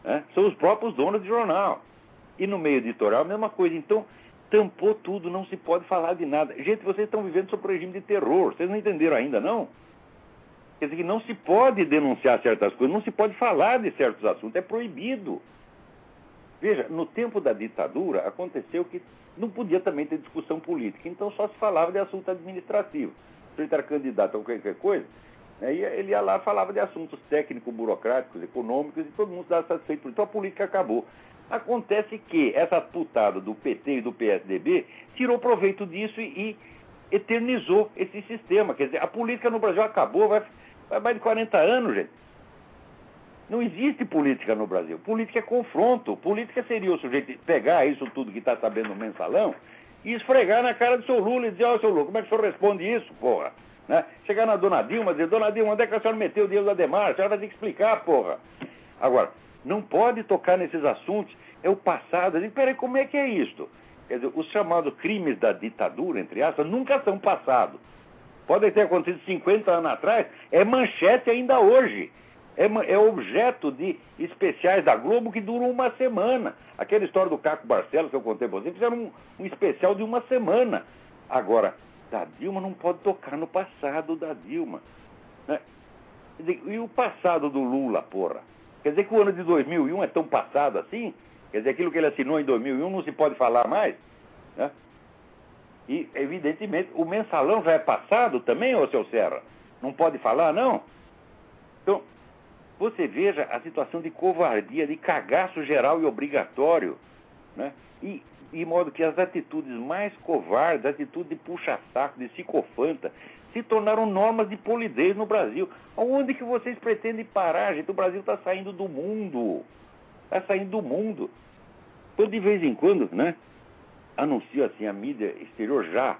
né? São os próprios donos de jornal. E no meio editorial, a mesma coisa. Então, tampou tudo, não se pode falar de nada. Gente, vocês estão vivendo sob o regime de terror. Vocês não entenderam ainda, não? Quer dizer que não se pode denunciar certas coisas, não se pode falar de certos assuntos, é proibido. Veja, no tempo da ditadura, aconteceu que não podia também ter discussão política, então só se falava de assunto administrativo. Se ele era candidato a qualquer coisa, né, ele ia lá e falava de assuntos técnicos, burocráticos, econômicos, e todo mundo estava satisfeito por isso. Então a política acabou. Acontece que essa putada do PT e do PSDB tirou proveito disso e eternizou esse sistema. Quer dizer, a política no Brasil acabou, vai mais de 40 anos, gente. Não existe política no Brasil. Política é confronto. Política seria o sujeito pegar isso tudo que está sabendo no mensalão e esfregar na cara do seu Lula e dizer, ó, seu Lula, como é que o senhor responde isso, porra? Né? Chegar na dona Dilma e dizer, dona Dilma, onde é que a senhora meteu o dinheiro da Ademar? A senhora vai ter que explicar, porra. Agora, não pode tocar nesses assuntos, é o passado. Digo, peraí, como é que é isto? Quer dizer, os chamados crimes da ditadura, entre aspas, nunca são passados. Podem ter acontecido 50 anos atrás, é manchete ainda hoje. É objeto de especiais da Globo que duram uma semana. Aquela história do Caco Barcelos que eu contei para vocês, fizeram um especial de uma semana. Agora, da Dilma não pode tocar no passado da Dilma. Né? E o passado do Lula, porra? Quer dizer que o ano de 2001 é tão passado assim? Quer dizer, aquilo que ele assinou em 2001 não se pode falar mais? Né? E, evidentemente, o mensalão já é passado também, ô seu Serra? Não pode falar, não? Então, você veja a situação de covardia, de cagaço geral e obrigatório, né? E modo que as atitudes mais covardes, atitude de puxa-saco, de psicofanta, se tornaram normas de polidez no Brasil. Aonde que vocês pretendem parar, gente? O Brasil está saindo do mundo. Está saindo do mundo. Então, de vez em quando, né, anuncio assim, a mídia exterior já,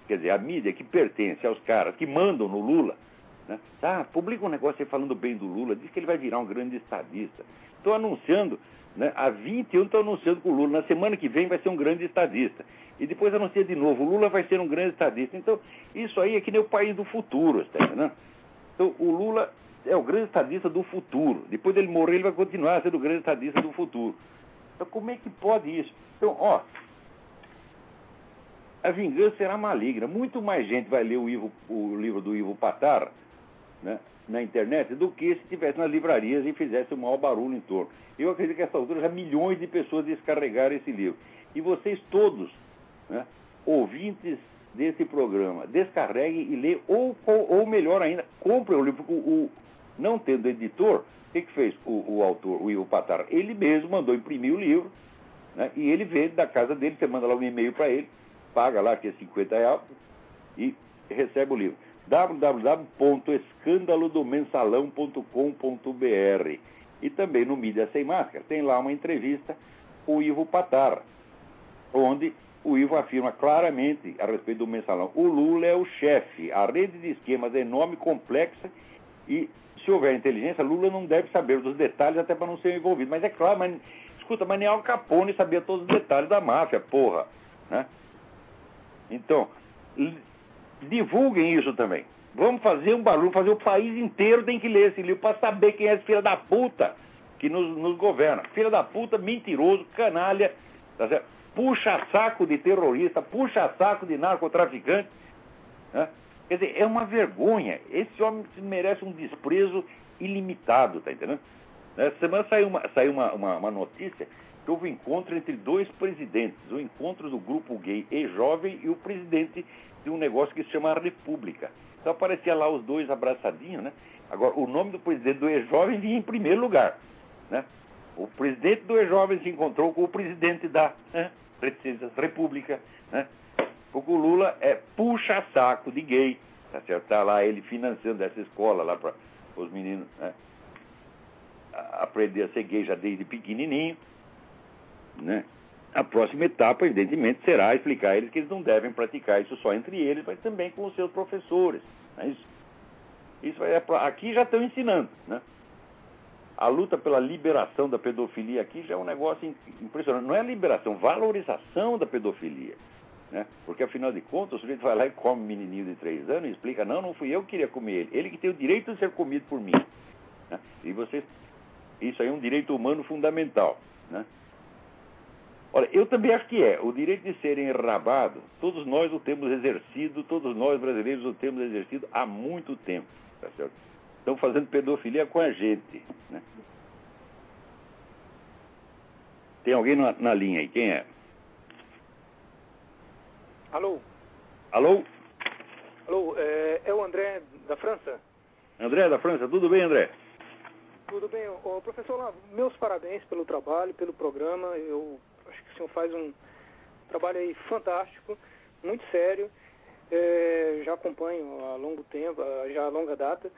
quer dizer, a mídia que pertence aos caras que mandam no Lula, né? Publica um negócio aí falando bem do Lula, diz que ele vai virar um grande estadista. Estou anunciando, né, há 20 anos estou anunciando que o Lula, na semana que vem, vai ser um grande estadista. E depois anuncia de novo, o Lula vai ser um grande estadista. Então, isso aí é que nem o país do futuro, está entendendo? Então, o Lula é o grande estadista do futuro. Depois dele morrer, ele vai continuar sendo o grande estadista do futuro. Então, como é que pode isso? Então, ó, a vingança será maligna. Muito mais gente vai ler o livro do Ivo Patar, né, na internet, do que se estivesse nas livrarias e fizesse o maior barulho em torno. Eu acredito que a essa altura já milhões de pessoas descarregaram esse livro. E vocês todos, né, ouvintes desse programa, descarreguem e lêem, ou melhor ainda, comprem o livro. Não tendo editor, o que fez o autor, o Ivo Patar? Ele mesmo mandou imprimir o livro, né, e ele vende da casa dele, você manda lá um e-mail para ele, paga lá, que é R$50, e recebe o livro. www.escandalodomensalão.com.br. E também no Mídia Sem Máscara tem lá uma entrevista com o Ivo Patar, onde o Ivo afirma claramente a respeito do mensalão: o Lula é o chefe, a rede de esquemas é enorme, complexa, e se houver inteligência, Lula não deve saber dos detalhes até para não ser envolvido. Mas é claro, escuta, mas nem Al Capone sabia todos os detalhes da máfia, porra, né? Então, divulguem isso também. Vamos fazer um barulho, fazer o país inteiro tem que ler esse livro para saber quem é esse filho da puta que nos governa. Filho da puta, mentiroso, canalha, tá certo? Puxa saco de terrorista, puxa saco de narcotraficante, né? Quer dizer, é uma vergonha. Esse homem merece um desprezo ilimitado, tá entendendo? Essa semana saiu uma notícia que houve um encontro entre dois presidentes, o encontro do grupo gay e jovem e o presidente de um negócio que se chama República. Então aparecia lá os dois abraçadinhos, né? Agora, o nome do presidente do E-Jovem vinha em primeiro lugar, né? O presidente do E-Jovem se encontrou com o presidente da República, né? Porque o Lula é puxa-saco de gay, tá certo? Tá lá ele financiando essa escola lá para os meninos, né, aprender a ser gay já desde pequenininho, né? A próxima etapa, evidentemente, será explicar a eles que eles não devem praticar isso só entre eles, mas também com os seus professores. Né? Isso aqui já estão ensinando, né? A luta pela liberação da pedofilia aqui já é um negócio impressionante. Não é liberação, valorização da pedofilia, né? Porque, afinal de contas, o sujeito vai lá e come um menininho de 3 anos e explica: não fui eu que queria comer ele. Ele que tem o direito de ser comido por mim. Né? E vocês Isso aí é um direito humano fundamental, né? Olha, eu também acho que é. O direito de ser enrabado, todos nós o temos exercido, todos nós brasileiros o temos exercido há muito tempo, tá certo? Estão fazendo pedofilia com a gente, né? Tem alguém na linha aí, quem é? Alô? Alô? Alô, é o André da França? André da França, tudo bem, André? Tudo bem. Ô, professor Olavo, meus parabéns pelo trabalho, pelo programa. Eu acho que o senhor faz um trabalho aí fantástico, muito sério. Já acompanho há longo tempo, já há longa data.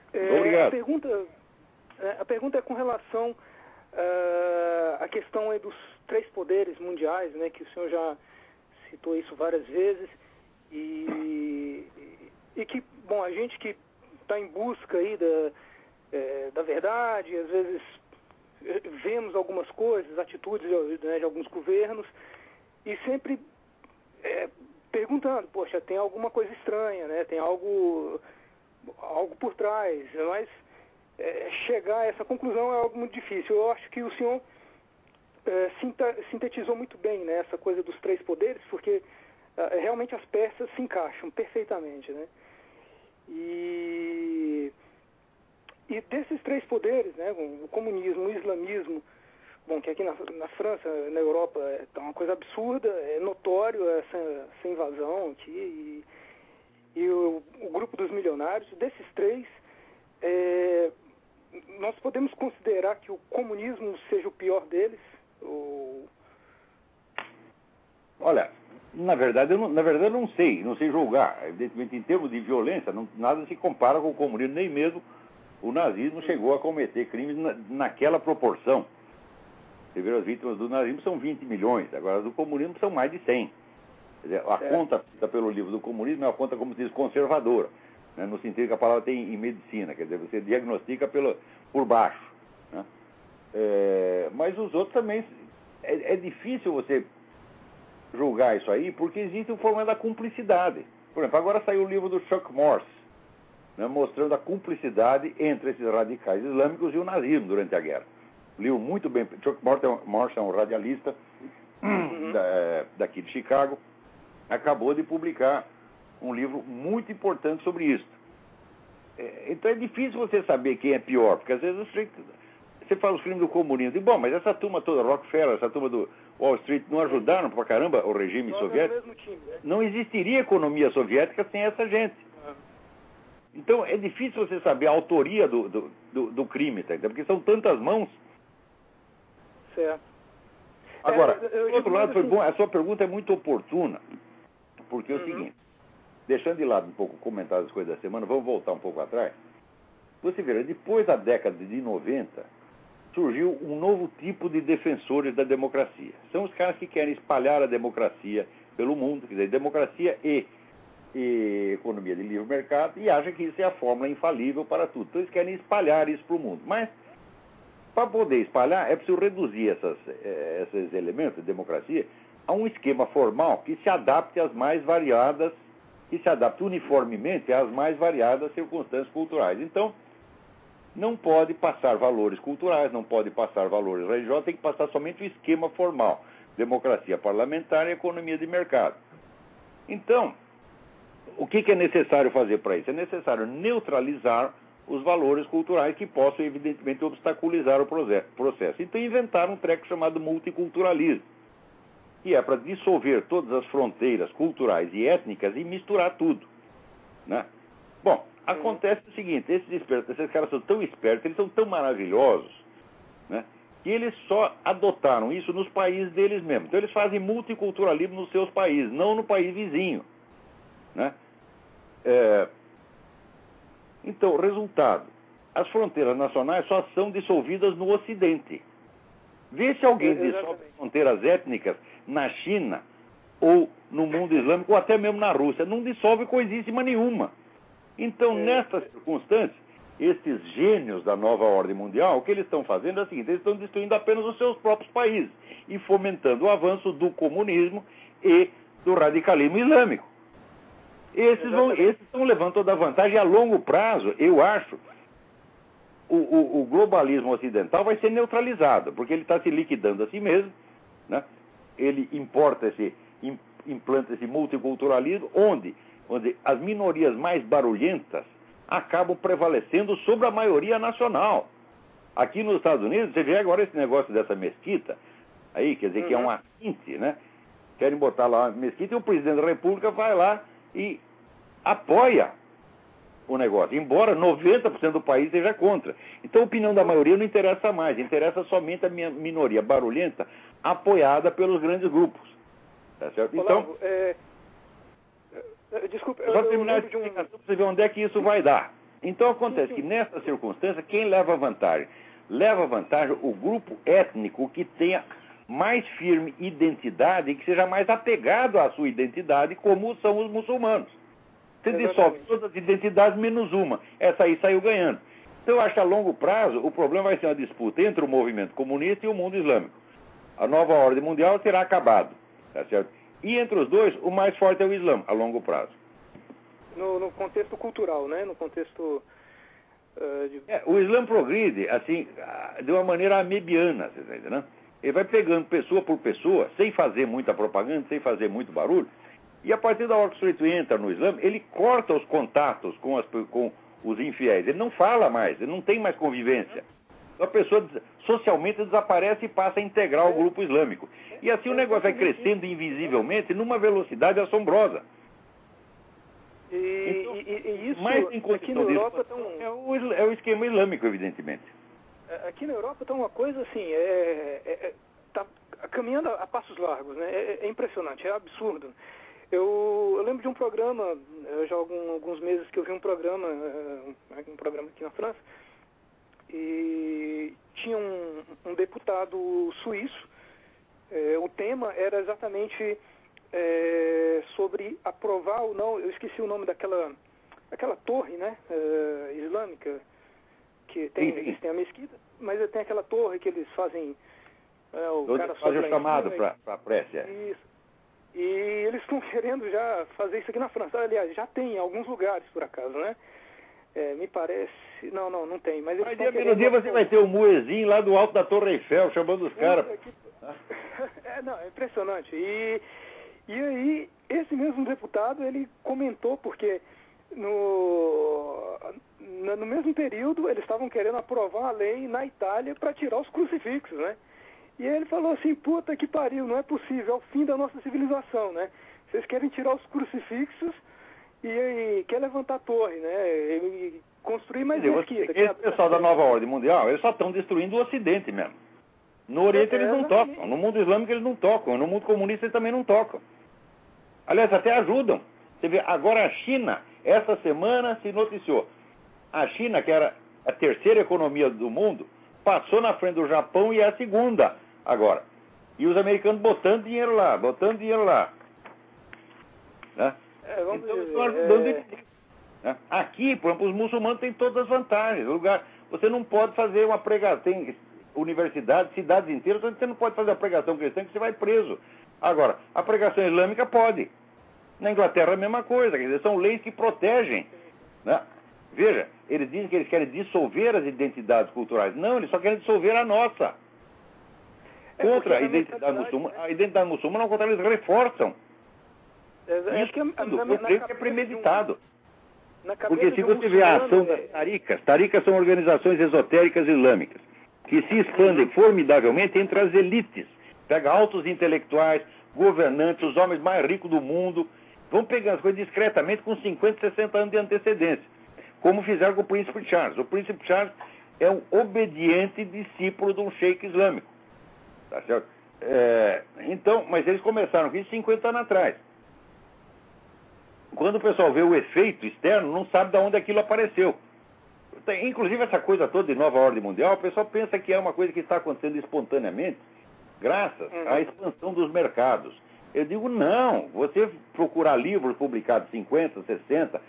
Obrigado. A pergunta é com relação à questão aí dos 3 poderes mundiais, né, que o senhor já citou isso várias vezes, e que, bom, a gente que está em busca aí da verdade, às vezes vemos algumas coisas, atitudes, né, de alguns governos, e sempre perguntando, poxa, tem alguma coisa estranha, né, tem algo por trás, mas chegar a essa conclusão é algo muito difícil. Eu acho que o senhor sintetizou muito bem, né, essa coisa dos 3 poderes, porque realmente as peças se encaixam perfeitamente, né? E desses 3 poderes, né, o comunismo, o islamismo, bom, que aqui na França, na Europa, é uma coisa absurda, é notório essa invasão aqui, e o grupo dos milionários, desses 3, nós podemos considerar que o comunismo seja o pior deles? Olha, na verdade eu não sei julgar. Evidentemente, em termos de violência, nada se compara com o comunismo, nem mesmo o nazismo chegou a cometer crimes naquela proporção. Você vê, as vítimas do nazismo são 20 milhões, agora as do comunismo são mais de 100. Quer dizer, a conta pelo livro do comunismo é uma conta, como se diz, conservadora, né, no sentido que a palavra tem em medicina, quer dizer, você diagnostica por baixo, né? Mas os outros também, é difícil você julgar isso aí, porque existe o problema da cumplicidade. Por exemplo, agora saiu o livro do Chuck Morse, né, mostrando a cumplicidade entre esses radicais islâmicos e o nazismo durante a guerra. Livro muito bem. Chuck Morse é um radialista daqui de Chicago, acabou de publicar um livro muito importante sobre isso. Então é difícil você saber quem é pior, porque às vezes você fala os crimes do comunismo, e, bom, mas essa turma toda, Rockefeller, essa turma do Wall Street, não ajudaram pra caramba o regime soviético? Mesmo time, né? Não existiria economia soviética sem essa gente. Então é difícil você saber a autoria do crime, tá? Porque são tantas mãos. Certo. Agora, por outro lado, foi bom, a sua pergunta é muito oportuna, porque é o seguinte, deixando de lado um pouco o comentário das coisas da semana, vamos voltar um pouco atrás. Você verá, depois da década de 90, surgiu um novo tipo de defensores da democracia. São os caras que querem espalhar a democracia pelo mundo, quer dizer, democracia e economia de livre mercado, e acham que isso é a fórmula infalível para tudo. Então eles querem espalhar isso para o mundo. Mas, para poder espalhar, é preciso reduzir esses elementos de democracia a um esquema formal que se adapte às mais variadas, que se adapte uniformemente às mais variadas circunstâncias culturais. Então, não pode passar valores culturais, não pode passar valores religiosos, tem que passar somente o esquema formal. Democracia parlamentar e economia de mercado. Então, o que é necessário fazer para isso? É necessário neutralizar os valores culturais que possam, evidentemente, obstaculizar o processo. Então, inventaram um treco chamado multiculturalismo, que é para dissolver todas as fronteiras culturais e étnicas e misturar tudo, né? Bom, acontece o seguinte, esses caras são tão espertos, eles são tão maravilhosos, né, que eles só adotaram isso nos países deles mesmos. Então eles fazem multiculturalismo nos seus países, não no país vizinho, né? Então, resultado, as fronteiras nacionais só são dissolvidas no Ocidente. Vê se alguém dissolve fronteiras étnicas na China, ou no mundo islâmico, ou até mesmo na Rússia. Não dissolve coisíssima nenhuma. Então, nessas circunstâncias, esses gênios da nova ordem mundial, o que eles estão fazendo é o seguinte, eles estão destruindo apenas os seus próprios países e fomentando o avanço do comunismo e do radicalismo islâmico. Esses estão levando toda a vantagem. A longo prazo, eu acho o globalismo ocidental vai ser neutralizado, porque ele está se liquidando a si mesmo, né? Ele implanta esse multiculturalismo, onde as minorias mais barulhentas acabam prevalecendo sobre a maioria nacional. Aqui nos Estados Unidos, você vê agora esse negócio dessa mesquita, aí, quer dizer, que é um assinte, né? Querem botar lá uma mesquita e o presidente da República vai lá e apoia o negócio, embora 90% do país seja contra. Então a opinião da maioria não interessa mais, interessa somente a minha minoria barulhenta, apoiada pelos grandes grupos. Tá certo? Então, desculpa, só terminar essa explicação para você ver onde é que isso vai dar. Então acontece que nessa circunstância, quem leva vantagem? Leva vantagem o grupo étnico que tenha mais firme identidade e que seja mais apegado à sua identidade, como são os muçulmanos. Você dissolve todas as identidades menos uma. Essa aí saiu ganhando. Então eu acho que a longo prazo o problema vai ser uma disputa entre o movimento comunista e o mundo islâmico. A nova ordem mundial terá acabado. Tá certo? E entre os dois, o mais forte é o Islã, a longo prazo. No contexto cultural, né? No contexto... o Islã progride, assim, de uma maneira amebiana, você está entendendo? Ele vai pegando pessoa por pessoa, sem fazer muita propaganda, sem fazer muito barulho, e a partir da hora que o sujeito entra no Islã, ele corta os contatos com os infiéis, ele não fala mais, ele não tem mais convivência. A pessoa socialmente desaparece e passa a integrar o grupo islâmico. E assim o negócio vai crescendo invisivelmente numa velocidade assombrosa. Então, isso, mais aqui na Europa é o esquema islâmico, evidentemente. Aqui na Europa está uma coisa assim, tá caminhando a passos largos, né? É impressionante, é absurdo. Eu lembro de um programa, já há alguns meses que eu vi um programa aqui na França, e tinha um deputado suíço, o tema era exatamente sobre aprovar ou não, eu esqueci o nome daquela torre, né, islâmica, que eles têm a mesquita, mas tem aquela torre que eles fazem, o cara faz o chamado para a prece. Isso. E eles estão querendo já fazer isso aqui na França. Aliás, já tem em alguns lugares, por acaso, né? Me parece... Não tem. Mas eles dia pelo dia você vai ter o muezinho lá do alto da Torre Eiffel, chamando os caras. É impressionante. E aí, esse mesmo deputado, ele comentou, porque no mesmo período eles estavam querendo aprovar a lei na Itália para tirar os crucifixos, né? E aí ele falou assim, puta que pariu, não é possível, é o fim da nossa civilização, né? Vocês querem tirar os crucifixos e quer levantar a torre, né? E construir mais mesquita. Esse pessoal da nova ordem mundial, eles só estão destruindo o Ocidente mesmo. No Oriente eles não tocam, no mundo islâmico eles não tocam, no mundo comunista eles também não tocam. Aliás, até ajudam. Você vê, agora a China, essa semana se noticiou, a China, que era a terceira economia do mundo, passou na frente do Japão e é a segunda agora. E os americanos botando dinheiro lá. Né? Então eles estão ajudando eles. Né? Aqui, por exemplo, os muçulmanos têm todas as vantagens. Você não pode fazer uma pregação. Tem universidades, cidades inteiras, você não pode fazer a pregação cristã que você vai preso. Agora, a pregação islâmica pode. Na Inglaterra é a mesma coisa, quer dizer, são leis que protegem. Né? Veja, eles dizem que eles querem dissolver as identidades culturais. Não, eles só querem dissolver a nossa. Contra a identidade muçulmana. A identidade muçulmana, ao contrário, eles reforçam. Isso eu creio que é premeditado. Porque se você vê a ação das tarikas são organizações esotéricas islâmicas, que se expandem formidavelmente entre as elites. Pega altos intelectuais, governantes, os homens mais ricos do mundo, vão pegando as coisas discretamente com 50, 60 anos de antecedência. Como fizeram com o príncipe Charles. O príncipe Charles é um obediente discípulo de um sheik islâmico. Tá certo? Então, mas eles começaram com isso 50 anos atrás. Quando o pessoal vê o efeito externo, não sabe de onde aquilo apareceu. Inclusive essa coisa toda de nova ordem mundial, o pessoal pensa que é uma coisa que está acontecendo espontaneamente, graças à expansão dos mercados. Eu digo, não. Você procurar livros publicados 50, 60,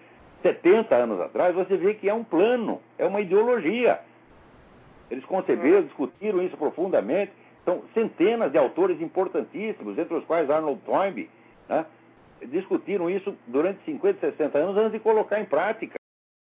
70 anos atrás, você vê que é um plano, é uma ideologia. Eles conceberam, discutiram isso profundamente. São centenas de autores importantíssimos, entre os quais Arnold Toynbee, né, discutiram isso durante 50, 60 anos antes de colocar em prática.